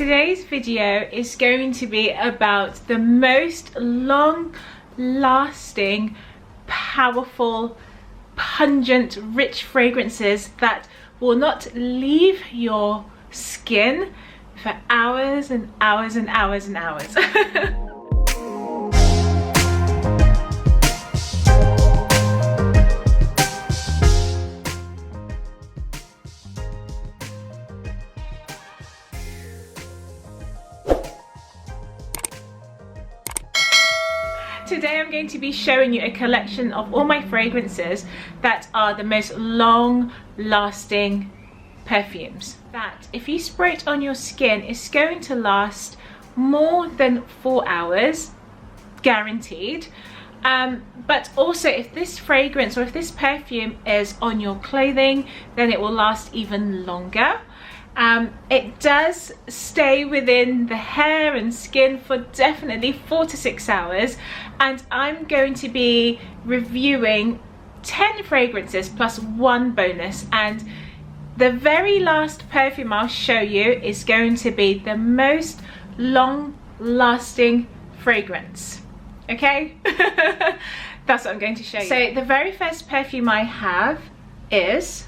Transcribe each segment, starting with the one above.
today's video is going to be about the most long-lasting, powerful, pungent, rich fragrances that will not leave your skin for hours and hours and hours and hours. Today I'm going to be showing you a collection of all my fragrances that are the most long-lasting perfumes. That if you spray it on your skin, it's going to last more than 4 hours, guaranteed. But also if this fragrance or if this perfume is on your clothing, then it will last even longer. It does stay within the hair and skin for definitely 4 to 6 hours, and I'm going to be reviewing 10 fragrances plus one bonus, and the very last perfume I'll show you is going to be the most long-lasting fragrance. Okay? That's what I'm going to show you. So the very first perfume I have is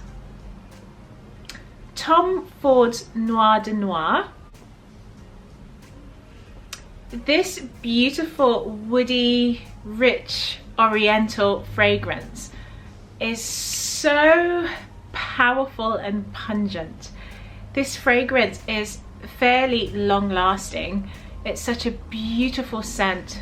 Tom Ford's Noir de Noir. This beautiful, woody, rich, oriental fragrance is so powerful and pungent. This fragrance is fairly long-lasting. It's such a beautiful scent.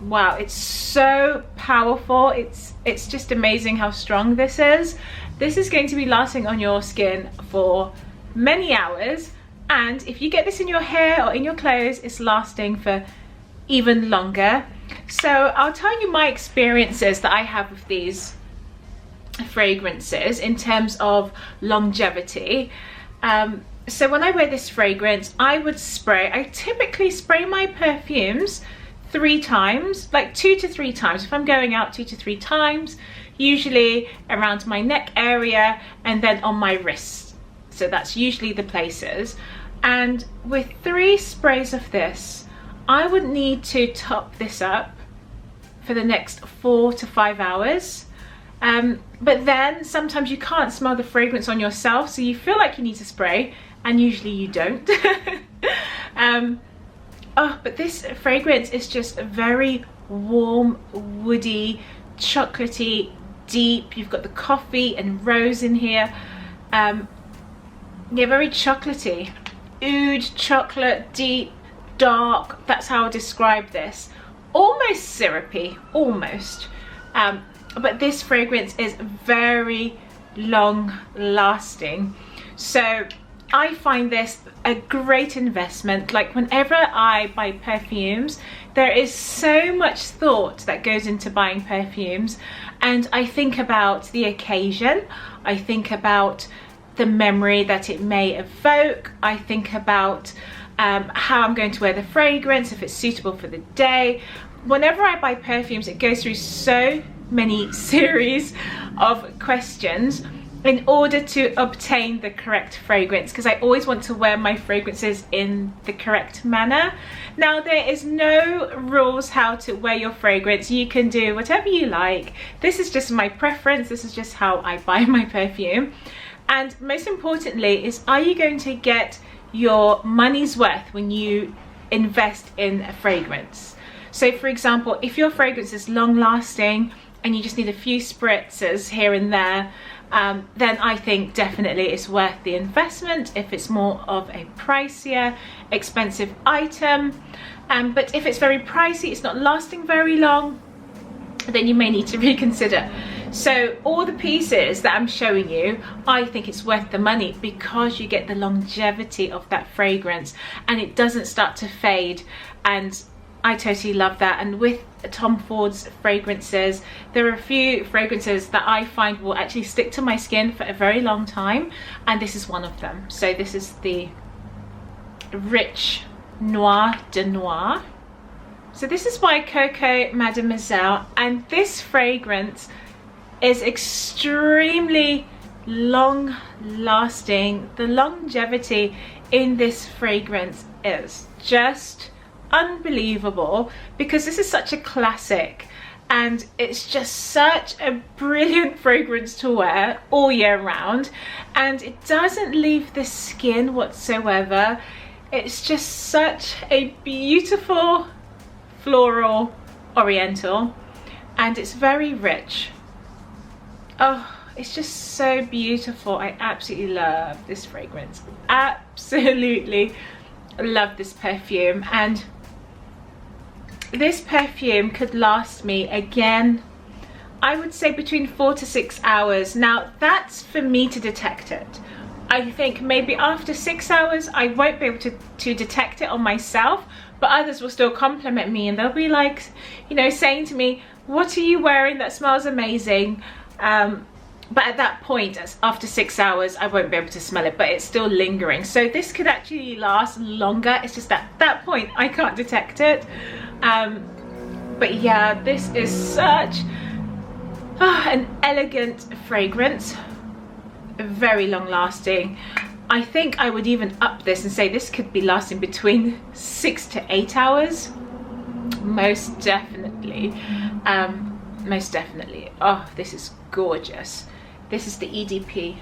Wow, it's so powerful. It's just amazing how strong this is. This is going to be lasting on your skin for many hours, and if you get this in your hair or in your clothes, it's lasting for even longer. So I'll tell you my experiences that I have with these fragrances in terms of longevity. So when I wear this fragrance, I typically spray my perfumes 3 times, like 2 to 3 times. If I'm going out 2 to 3 times, usually around my neck area and then on my wrists. So that's usually the places. And with 3 sprays of this, I would need to top this up for the next 4 to 5 hours. But then sometimes you can't smell the fragrance on yourself, so you feel like you need to spray, and usually you don't. But this fragrance is just very warm, woody, chocolatey, deep. You've got the coffee and rose in here. Yeah, very chocolatey. Oud chocolate, deep, dark. That's how I describe this. Almost syrupy, almost. But this fragrance is very long lasting. So I find this a great investment. Like whenever I buy perfumes, there is so much thought that goes into buying perfumes, and I think about the occasion, I think about the memory that it may evoke, I think about how I'm going to wear the fragrance, if it's suitable for the day. Whenever I buy perfumes, it goes through so many series of questions in order to obtain the correct fragrance, because I always want to wear my fragrances in the correct manner. Now, there is no rules how to wear your fragrance. You can do whatever you like. This is just my preference. This is just how I buy my perfume. And most importantly is, are you going to get your money's worth when you invest in a fragrance? So for example, if your fragrance is long lasting and you just need a few spritzes here and there, then I think definitely it's worth the investment if it's more of a pricier, expensive item. But if it's very pricey, it's not lasting very long, then you may need to reconsider. So all the pieces that I'm showing you, I think it's worth the money because you get the longevity of that fragrance and it doesn't start to fade, and I totally love that. And with Tom Ford's fragrances, there are a few fragrances that I find will actually stick to my skin for a very long time, and this is one of them. So this is the rich Noir de Noir. So this is by Coco Mademoiselle, and this fragrance is extremely long lasting. The longevity in this fragrance is just unbelievable, because this is such a classic and it's just such a brilliant fragrance to wear all year round, and it doesn't leave the skin whatsoever. It's just such a beautiful floral oriental, and it's very rich. Oh, it's just so beautiful. I absolutely love this fragrance. Absolutely love this perfume, and this perfume could last me, again, I would say between 4 to 6 hours. Now that's for me to detect it. I think maybe after 6 hours I won't be able to detect it on myself, but others will still compliment me and they'll be like, you know, saying to me, what are you wearing? That smells amazing. But at that point, after 6 hours, I won't be able to smell it, but it's still lingering. So this could actually last longer. It's just at that point I can't detect it. But yeah, this is such an elegant fragrance, very long lasting. I think I would even up this and say this could be lasting between 6 to 8 hours. Most definitely. Most definitely. Oh, this is gorgeous. This is the EDP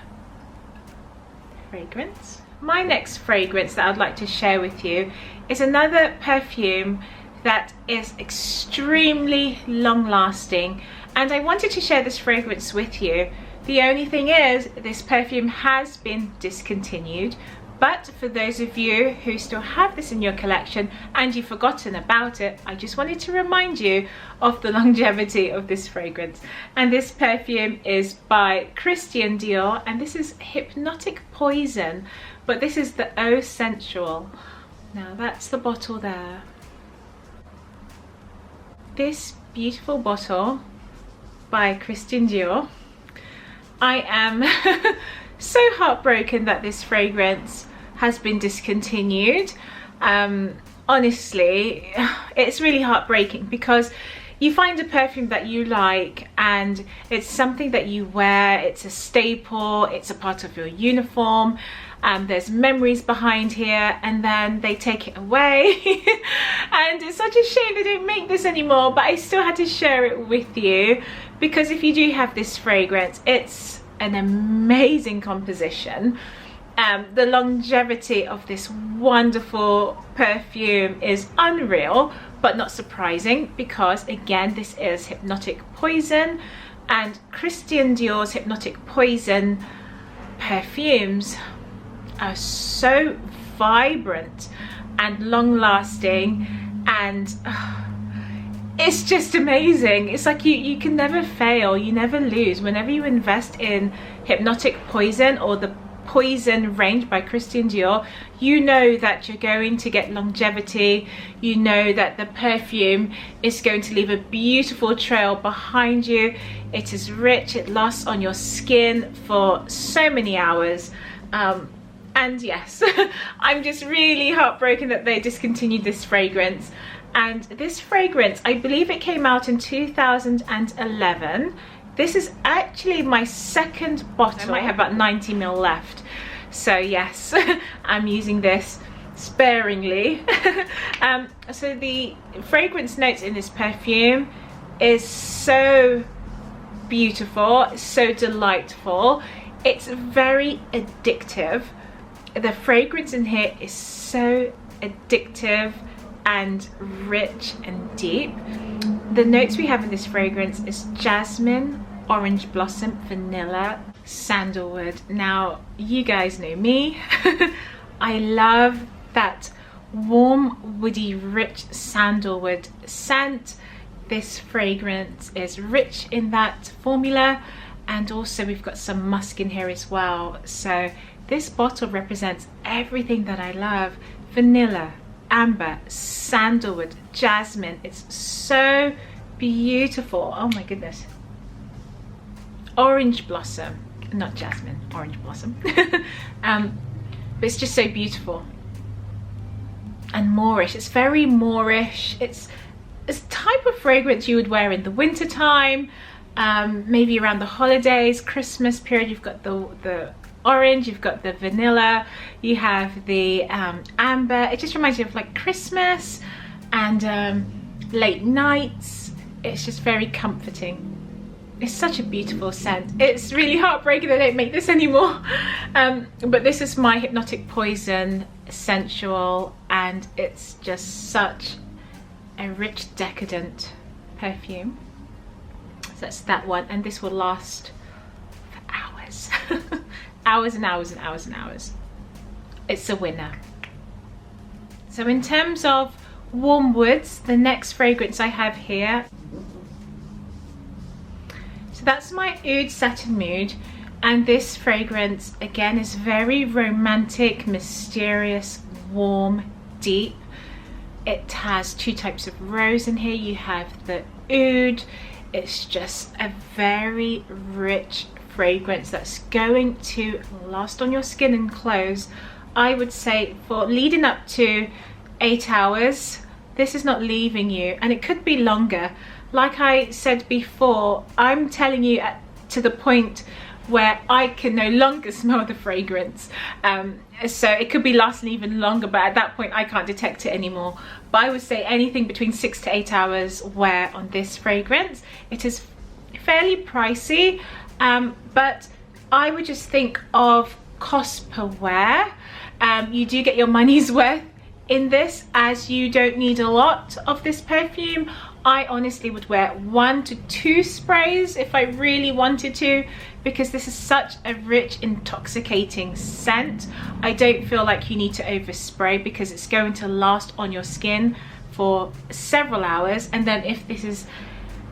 fragrance. My next fragrance that I'd like to share with you is another perfume that is extremely long lasting, and I wanted to share this fragrance with you. The only thing is, this perfume has been discontinued, but for those of you who still have this in your collection and you've forgotten about it, I just wanted to remind you of the longevity of this fragrance. And this perfume is by Christian Dior, and this is Hypnotic Poison, but this is the Eau Sensuelle. Now that's the bottle there. This beautiful bottle by Christian Dior. I am so heartbroken that this fragrance has been discontinued. Honestly, it's really heartbreaking, because you find a perfume that you like and it's something that you wear, it's a staple, it's a part of your uniform, there's memories behind here, and then they take it away. And it's such a shame they don't make this anymore, but I still had to share it with you, because if you do have this fragrance, it's an amazing composition. The longevity of this wonderful perfume is unreal, but not surprising, because again, this is Hypnotic Poison, and Christian Dior's Hypnotic Poison perfumes are so vibrant and long lasting, and it's just amazing. It's like you can never fail, you never lose. Whenever you invest in Hypnotic Poison or the Poison range by Christian Dior, you know that you're going to get longevity. You know that the perfume is going to leave a beautiful trail behind you. It is rich, it lasts on your skin for so many hours. And yes, I'm just really heartbroken that they discontinued this fragrance. And this fragrance, I believe it came out in 2011. This is actually my second bottle. I have about 90 ml left. So yes, I'm using this sparingly. So the fragrance notes in this perfume is so beautiful, so delightful. It's very addictive. The fragrance in here is so addictive and rich and deep. The notes we have in this fragrance is jasmine, orange blossom, vanilla, sandalwood. Now, you guys know me. I love that warm, woody, rich sandalwood scent. This fragrance is rich in that formula, and also we've got some musk in here as well. So this bottle represents everything that I love. Vanilla, amber, sandalwood, jasmine. It's so beautiful. Oh my goodness. Orange blossom, not jasmine, orange blossom. But it's just so beautiful. And Moorish, it's very Moorish. It's a type of fragrance you would wear in the winter time. maybe around the holidays, Christmas period. You've got the orange, you've got the vanilla, you have the amber. It just reminds you of like Christmas and late nights. It's just very comforting. It's such a beautiful scent. It's really heartbreaking they don't make this anymore. But this is my Hypnotic Poison Sensual, and it's just such a rich, decadent perfume. So that's that one, and this will last for hours. Hours and hours and hours and hours. It's a winner. So in terms of warm woods, the next fragrance I have here, so that's my Oud Satin Mood, and this fragrance again is very romantic, mysterious, warm, deep. It has two types of rose in here. You have the oud. It's just a very rich fragrance that's going to last on your skin and clothes. I would say for leading up to 8 hours, this is not leaving you, and it could be longer. Like I said before, I'm telling you to the point where I can no longer smell the fragrance. So it could be lasting even longer, but at that point I can't detect it anymore. But I would say anything between 6 to 8 hours wear on this fragrance. It is fairly pricey, but I would just think of cost per wear. You do get your money's worth in this, as you don't need a lot of this perfume. I honestly would wear 1 to 2 sprays if I really wanted to, because this is such a rich, intoxicating scent. I don't feel like you need to overspray, because it's going to last on your skin for several hours, and then if this is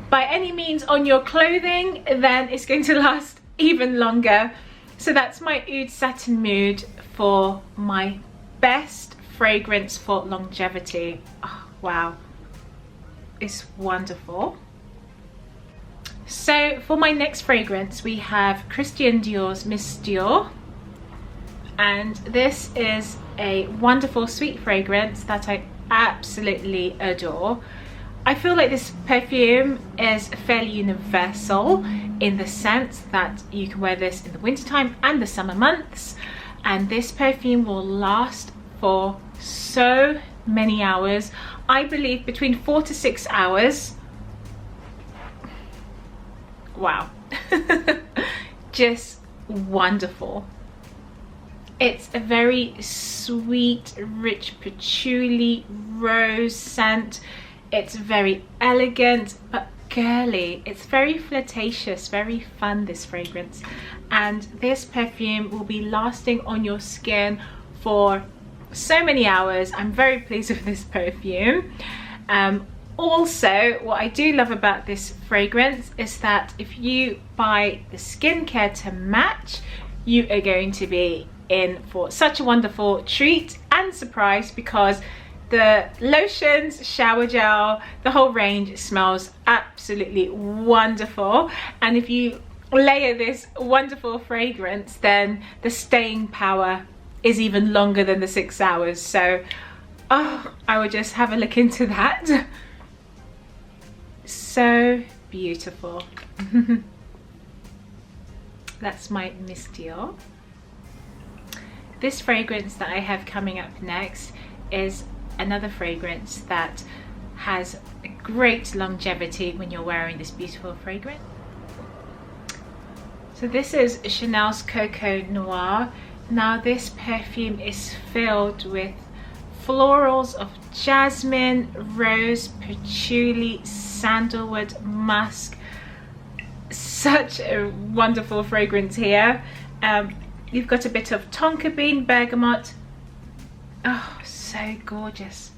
by any means on your clothing, then it's going to last even longer. So that's my Oud Satin Mood for my best fragrance for longevity. Oh, wow. It's wonderful. So for my next fragrance, we have Christian Dior's Miss Dior, and this is a wonderful sweet fragrance that I absolutely adore. I feel like this perfume is fairly universal in the sense that you can wear this in the wintertime and the summer months, and this perfume will last for so many hours. I believe between 4 to 6 hours. Wow. Just wonderful. It's a very sweet, rich patchouli rose scent. It's very elegant but girly. It's very flirtatious, very fun, this fragrance. And this perfume will be lasting on your skin for so many hours. I'm very pleased with this perfume. Also, what I do love about this fragrance is that if you buy the skincare to match, you are going to be in for such a wonderful treat and surprise, because the lotions, shower gel, the whole range smells absolutely wonderful. And if you layer this wonderful fragrance, then the staying power is even longer than the 6 hours. So I would just have a look into that. So beautiful. That's my Miss Dior. This fragrance that I have coming up next is another fragrance that has a great longevity when you're wearing this beautiful fragrance. So this is Chanel's Coco Noir. Now this perfume is filled with florals of jasmine, rose, patchouli, sandalwood, musk. Such a wonderful fragrance here. You've got a bit of tonka bean, bergamot. Oh, so gorgeous.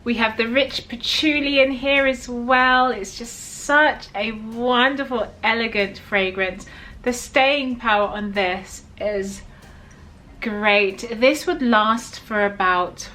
We have the rich patchouli in here as well. It's just such a wonderful, elegant fragrance. The staying power on this is great. This would last for about,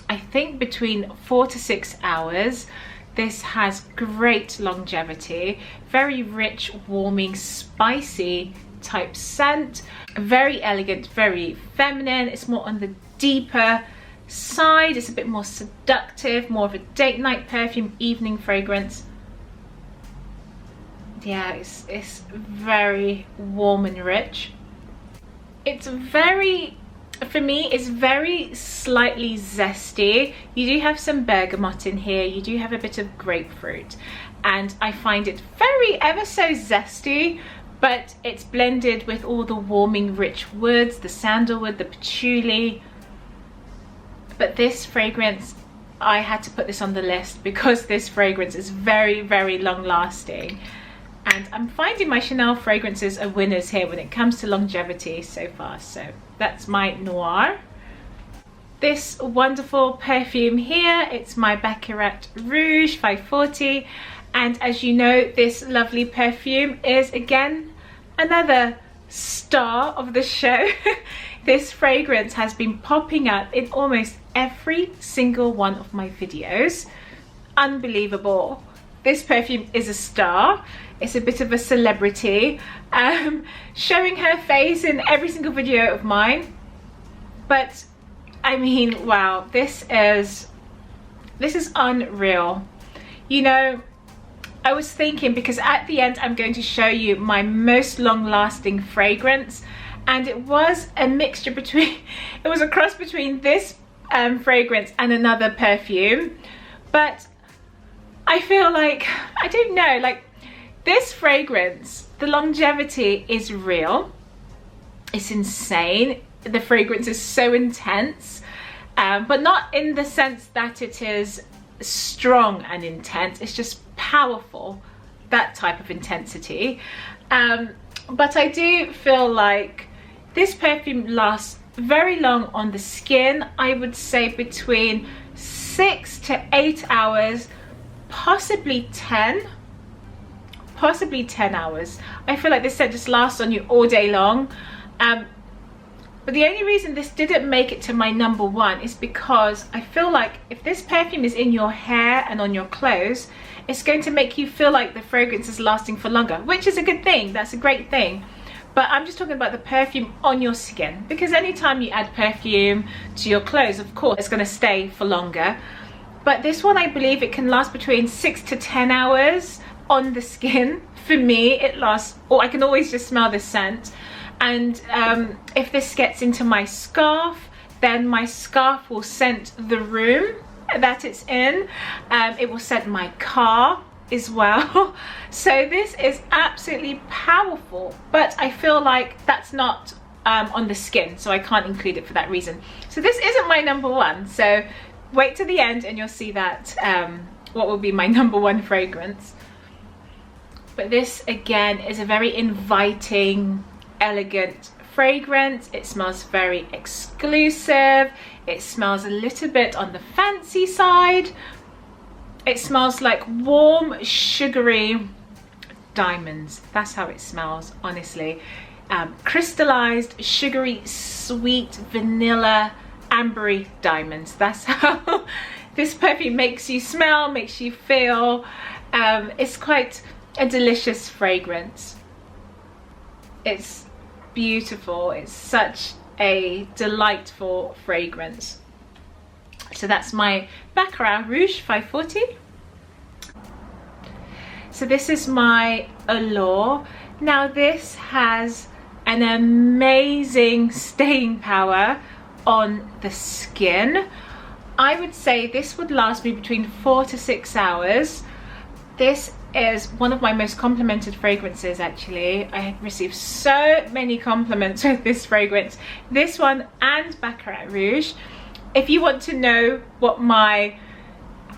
I think, between 4 to 6 hours. This has great longevity, very rich, warming, spicy type scent, very elegant, very feminine. It's more on the deeper side. It's a bit more seductive, more of a date night perfume, evening fragrance. yeah, it's very warm and rich. It's very, for me, it's very slightly zesty. You do have some bergamot in here, you do have a bit of grapefruit, and I find it very ever so zesty, but it's blended with all the warming rich woods, the sandalwood, the patchouli. But this fragrance, I had to put this on the list because this fragrance is very, very long lasting. And I'm finding my Chanel fragrances are winners here when it comes to longevity so far. So that's my Noir. This wonderful perfume here, it's my Baccarat Rouge 540. And as you know, this lovely perfume is again another star of the show. This fragrance has been popping up in almost every single one of my videos. Unbelievable. This perfume is a star. It's a bit of a celebrity, showing her face in every single video of mine. But I mean, wow, this is unreal. You know, I was thinking, because at the end I'm going to show you my most long-lasting fragrance, and it was a mixture between, it was a cross between this fragrance and another perfume. But I feel like, I don't know, like this fragrance, the longevity is real. It's insane. The fragrance is so intense, but not in the sense that it is strong and intense. It's just powerful, that type of intensity. But I do feel like this perfume lasts very long on the skin. I would say between 6 to 8 hours, possibly 10 hours. I feel like this scent just lasts on you all day long. But the only reason this didn't make it to my number one is because I feel like if this perfume is in your hair and on your clothes, it's going to make you feel like the fragrance is lasting for longer, which is a good thing. That's a great thing. But I'm just talking about the perfume on your skin, because anytime you add perfume to your clothes, of course, it's going to stay for longer. But this one, I believe it can last between 6 to 10 hours on the skin. For me, it lasts, or I can always just smell the scent. And if this gets into my scarf, then my scarf will scent the room that it's in. It will scent my car as well. So this is absolutely powerful, but I feel like that's not on the skin, so I can't include it for that reason. So this isn't my number one, so wait to the end and you'll see that what will be my number one fragrance. But this again is a very inviting, elegant fragrance. It smells very exclusive. It smells a little bit on the fancy side. It smells like warm, sugary diamonds. That's how it smells, honestly. Crystallized, sugary, sweet, vanilla, ambery diamonds. That's how this perfume makes you smell, makes you feel. It's quite a delicious fragrance. It's beautiful. It's such a delightful fragrance. So that's my Baccarat Rouge 540. So this is my Allure. Now this has an amazing staying power on the skin. I would say this would last me between 4 to 6 hours. This is one of my most complimented fragrances, actually. I have received so many compliments with this fragrance. This one and Baccarat Rouge. If you want to know what my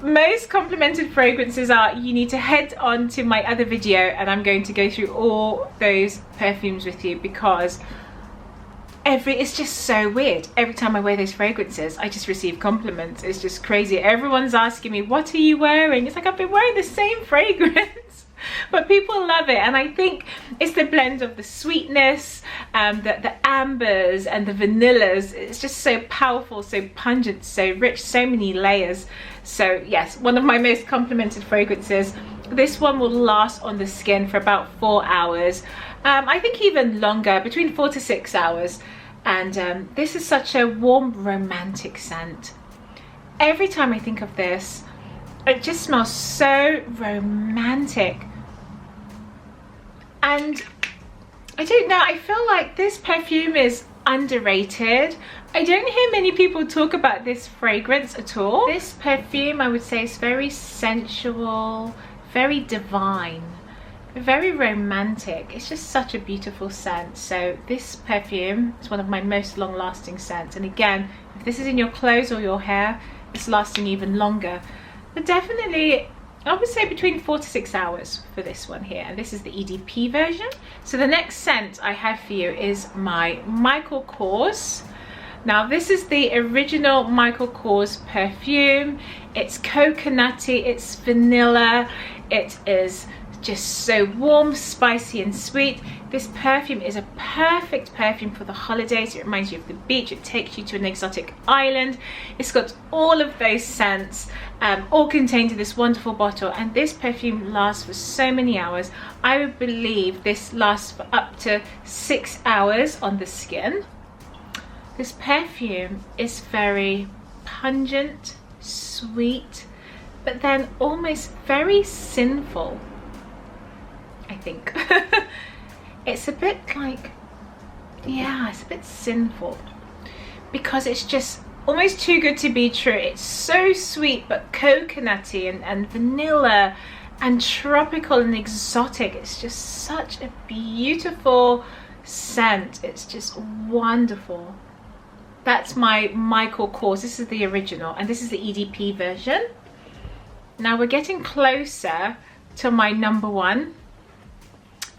most complimented fragrances are, you need to head on to my other video, and I'm going to go through all those perfumes with you, because it's just so weird. Every time I wear those fragrances, I just receive compliments. It's just crazy. Everyone's asking me, what are you wearing? It's like, I've been wearing the same fragrance. But people love it, and I think it's the blend of the sweetness, the ambers and the vanillas. It's just so powerful, so pungent, so rich, so many layers. So yes, one of my most complimented fragrances. This one will last on the skin for about 4 hours. I think even longer, between 4 to 6 hours. And this is such a warm, romantic scent. Every time I think of this, it just smells so romantic. And I don't know, I feel like this perfume is underrated. I don't hear many people talk about this fragrance at all. This perfume, I would say, is very sensual, very divine, very romantic. It's just such a beautiful scent. So this perfume is one of my most long-lasting scents, and again, if this is in your clothes or your hair, it's lasting even longer. But definitely, I would say between 4 to 6 hours for this one here, and this is the EDP version. So the next scent I have for you is my Michael Kors. Now this is the original Michael Kors perfume. It's coconutty, it's vanilla, it is just so warm, spicy and sweet. This perfume is a perfect perfume for the holidays. It reminds you of the beach, it takes you to an exotic island. It's got all of those scents all contained in this wonderful bottle, and this perfume lasts for so many hours. I would believe this lasts for up to 6 hours on the skin. This perfume is very pungent, sweet, but then almost very sinful, I think. It's a bit like, yeah, it's a bit sinful because it's just almost too good to be true. It's so sweet but coconutty and vanilla and tropical and exotic. It's just such a beautiful scent. It's just wonderful. That's my Michael Kors. This is the original, and this is the EDP version. Now we're getting closer to my #1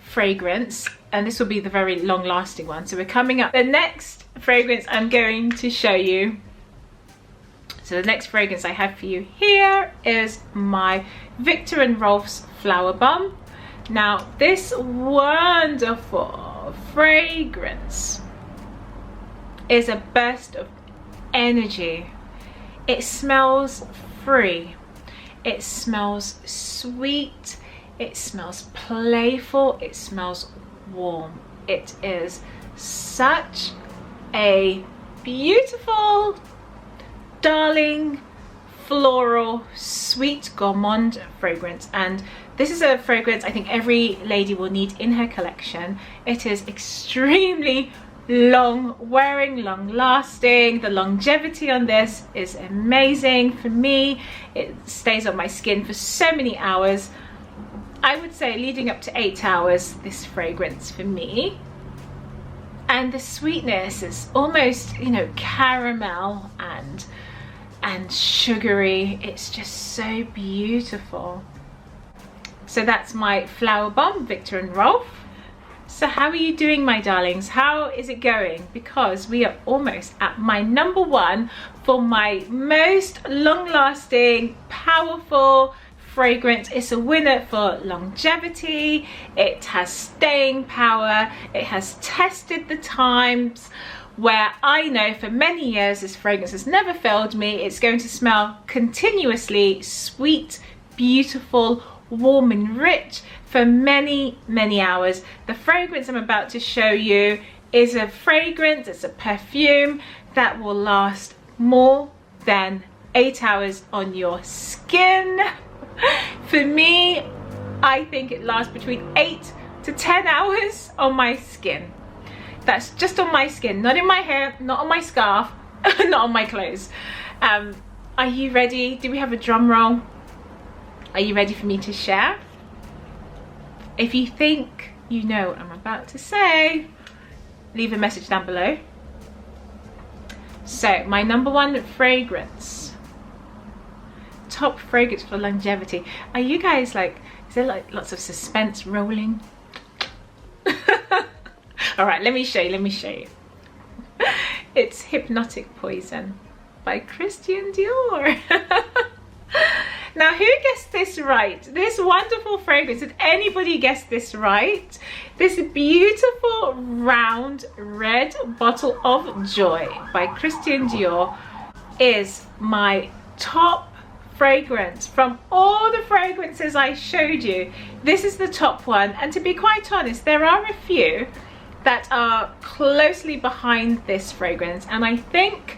fragrance, and this will be the very long lasting one. So we're coming up. The next fragrance I'm going to show you, so the next fragrance I have for you here is my Viktor and Rolf's Flowerbomb. Now this wonderful fragrance is a burst of energy. It smells free, it smells sweet, it smells playful, it smells warm. It is such a beautiful, darling, floral, sweet gourmand fragrance, and this is a fragrance I think every lady will need in her collection. It is extremely long wearing, long lasting. The longevity on this is amazing. For me, it stays on my skin for so many hours. I would say leading up to 8 hours, this fragrance for me. And the sweetness is almost, you know, caramel and sugary. It's just so beautiful. So that's my Flowerbomb, Viktor and Rolf. So how are you doing, my darlings? How is it going? Because we are almost at my #1 for my most long-lasting, powerful fragrance. It's a winner for longevity. It has staying power. It has tested the times where I know for many years this fragrance has never failed me. It's going to smell continuously sweet, beautiful, warm and rich for many, many hours. The fragrance I'm about to show you is a fragrance, it's a perfume that will last more than 8 hours on your skin. For me, I think it lasts between 8 to 10 hours on my skin. That's just on my skin, not in my hair, not on my scarf, not on my clothes. Are you ready? Do we have a drum roll? Are you ready for me to share? If you think you know what I'm about to say, leave a message down below. So my #1 fragrance, top fragrance for longevity. Are you guys like, is there like lots of suspense rolling? All right, let me show you. It's Hypnotic Poison by Christian Dior. Now, who guessed this right? This wonderful fragrance, did anybody guess this right? This beautiful round red bottle of joy by Christian Dior is my top fragrance from all the fragrances I showed you. This is the top one, and to be quite honest, there are a few that are closely behind this fragrance, and I think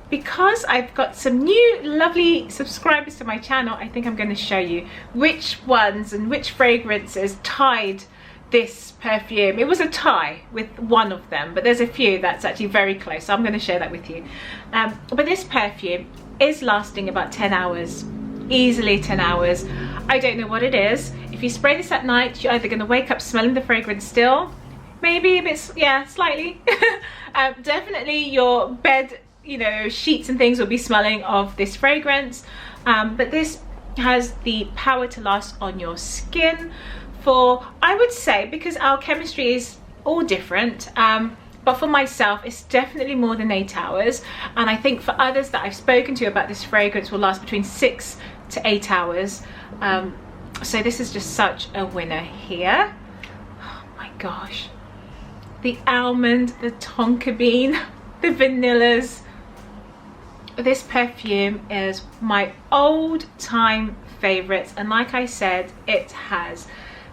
because I've got some new lovely subscribers to my channel, I think I'm going to show you which ones and which fragrances tied this perfume. It was a tie with one of them, but there's a few that's actually very close, so I'm going to share that with you. But this perfume is lasting about 10 hours, easily 10 hours. I don't know what it is. If you spray this at night, you're either going to wake up smelling the fragrance still, maybe a bit, yeah, slightly. Definitely your bed, you know, sheets and things will be smelling of this fragrance. But this has the power to last on your skin for, I would say, because our chemistry is all different, but for myself it's definitely more than 8 hours, and I think for others that I've spoken to about this fragrance will last between 6 to 8 hours. So this is just such a winner here. Oh my gosh, the almond, the tonka bean, the vanillas. This perfume is my old time favorites, and like I said, it has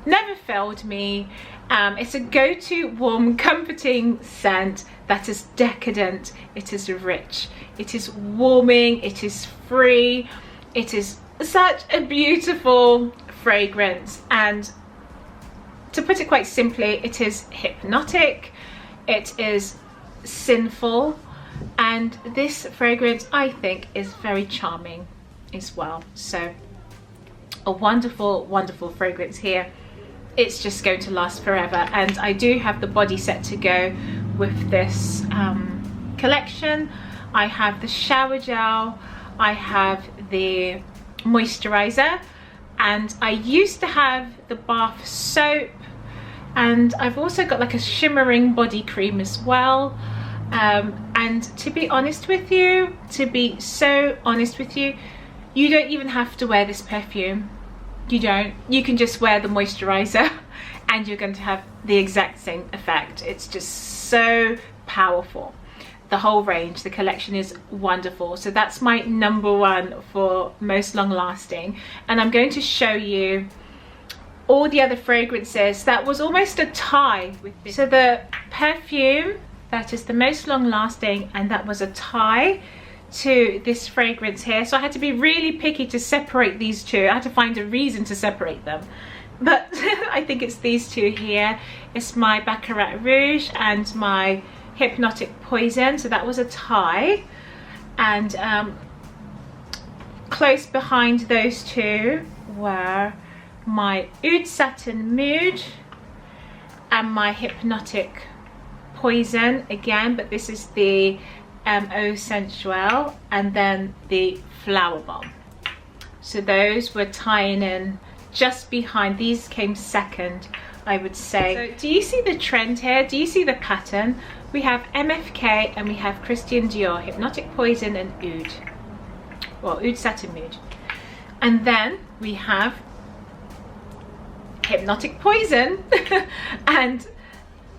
never failed me. It's a go-to warm, comforting scent that is decadent, it is rich, it is warming, it is free, it is such a beautiful fragrance. And to put it quite simply, it is hypnotic, it is sinful, and this fragrance I think is very charming as well. So a wonderful, wonderful fragrance here. It's just going to last forever, and I do have the body set to go with this collection. I have the shower gel, I have the moisturizer, and I used to have the bath soap, and I've also got like a shimmering body cream as well. And to be honest with you, to be so honest with you, you don't even have to wear this perfume. You don't. You can just wear the moisturizer and you're going to have the exact same effect. It's just so powerful. The whole range, the collection is wonderful. So that's my number one for most long lasting, and I'm going to show you all the other fragrances that was almost a tie with this. So the perfume that is the most long lasting, and that was a tie to this fragrance here. So I had to be really picky to separate these two. I had to find a reason to separate them, but I think it's these two here. It's my Baccarat Rouge and my Hypnotic Poison. So that was a tie, and close behind those two were my Oud Satin Mood and my Hypnotic Poison again, but this is the Eau Sensuelle, and then the Flowerbomb. So those were tying in just behind. These came second, I would say. So do you see the trend here? Do you see the pattern? We have MFK and we have Christian Dior, Hypnotic Poison and Oud. Well, Oud Satin Mood. And then we have Hypnotic Poison and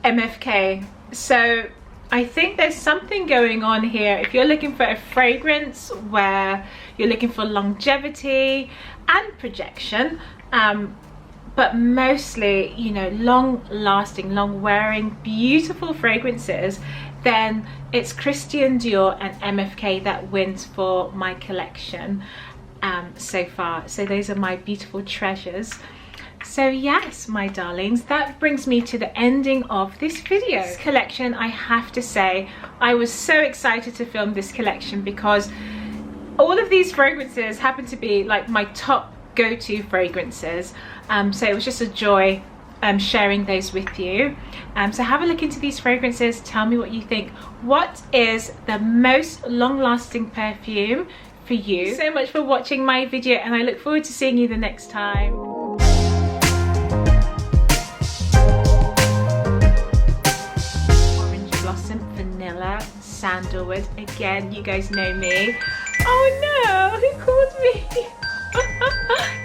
MFK. So I think there's something going on here. If you're looking for a fragrance where you're looking for longevity and projection, but mostly, you know, long lasting, long wearing, beautiful fragrances, then it's Christian Dior and MFK that wins for my collection so far. So those are my beautiful treasures. So yes, my darlings, that brings me to the ending of this video. This collection, I have to say, I was so excited to film this collection because all of these fragrances happen to be like my top go-to fragrances. So it was just a joy sharing those with you. So have a look into these fragrances, tell me what you think. What is the most long-lasting perfume for you? Thank you so much for watching my video, and I look forward to seeing you the next time. Vanilla, sandalwood, again, you guys know me. Oh no, who called me?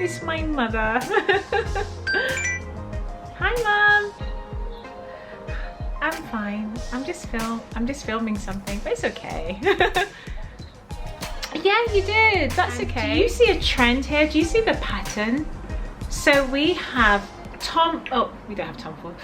It's my mother. Hi Mom. I'm fine. I'm just filming something, but it's okay. Yeah, you did. That's okay. Do you see a trend here? Do you see the pattern? So we have we don't have Tom Ford.